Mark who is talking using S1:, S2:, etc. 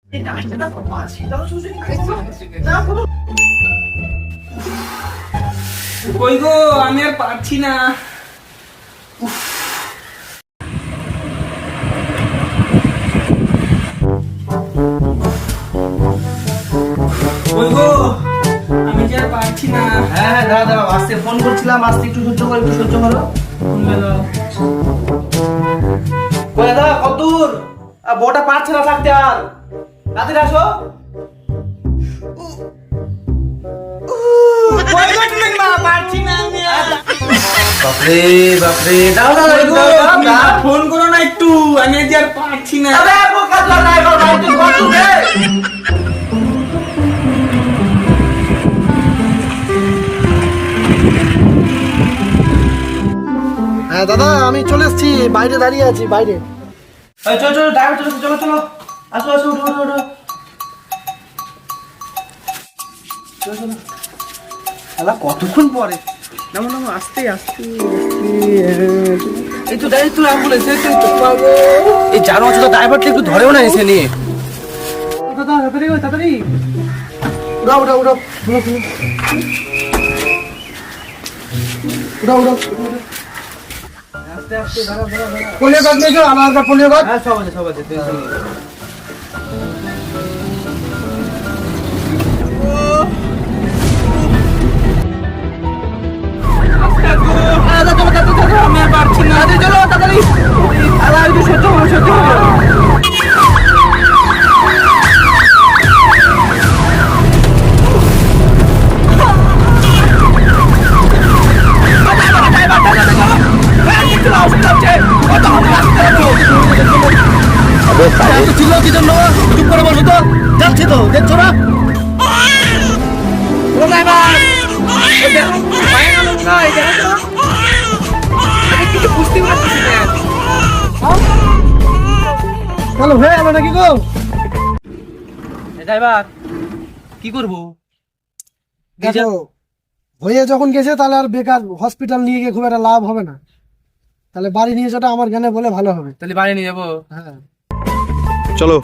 S1: কই গো, আমি আর পারছি না। কই গো, আমি যে আর পারছি না।
S2: হ্যাঁ দাদা আস্তে ফোন করছিলাম, আস্তে একটু সহ্য করো, একটু সহ্য করো। দাদা কত দূর? বউটা পারছে না থাকতে, আর তাড়াতাড়ি আসো।
S1: কই গো তুমি, মা পারছি না আমি আর।
S2: বাপরে বাপরে, দাও দাও
S1: কই গো,
S2: দাও
S1: তুমি না ফোন করো না একটু, আমি যে আর পারছি না।
S2: আরে বোকা তো নাই গো, ভাই তুই কত রে?
S3: হ্যাঁ দাদা, আমি চলে এসেছি, বাইরে দাঁড়িয়ে আছি বাইরে।
S2: চলো চলো ড্রাইভার, চলো চলো চলো, আসো আসো, উঠো উঠো উঠো। চলো চলো। আলা কতক্ষণ পরে? নামো নামো, আস্তে আস্তে এই তো দাঁড়িয়ে, তো অ্যাম্বুলেন্স এই জানো আছে তো, ড্রাইভারটা একটু ধরেও না এসে নিয়ে।
S3: দাদা তাড়াতাড়ি তাড়াতাড়ি উড়াও উড়াও উড়াও উড়াও উড়াও।
S2: আস্তে আস্তে, দাঁড়া দাঁড়া দাঁড়া।
S3: পোলিও কার্ড নিয়েছো? আধার কার্ড, পোলিও কার্ড?
S2: হ্যাঁ সব আছে সব আছে, টেনশন নেই।
S1: আমি আর পারছি না।
S2: চলো তাড়াতাড়ি, আলা একটু সহ্য করো, সহ্য করো। কি জন্য চুপ করে বসো তো, যাচ্ছে তো, দেখছো না?
S3: চলো হয়ে গেল নাকি গো?
S2: ড্রাইভার কি করবো?
S3: দেখো, হয়ে যখন গেছে তাহলে আর বেকার হসপিটাল নিয়ে গিয়ে খুব একটা লাভ হবে না, তাহলে বাড়ি নিয়ে যাওয়াটা আমার জ্ঞানে বলে ভালো হবে।
S2: তাহলে বাড়ি নিয়ে যাবো।
S3: হ্যাঁ
S4: চলো।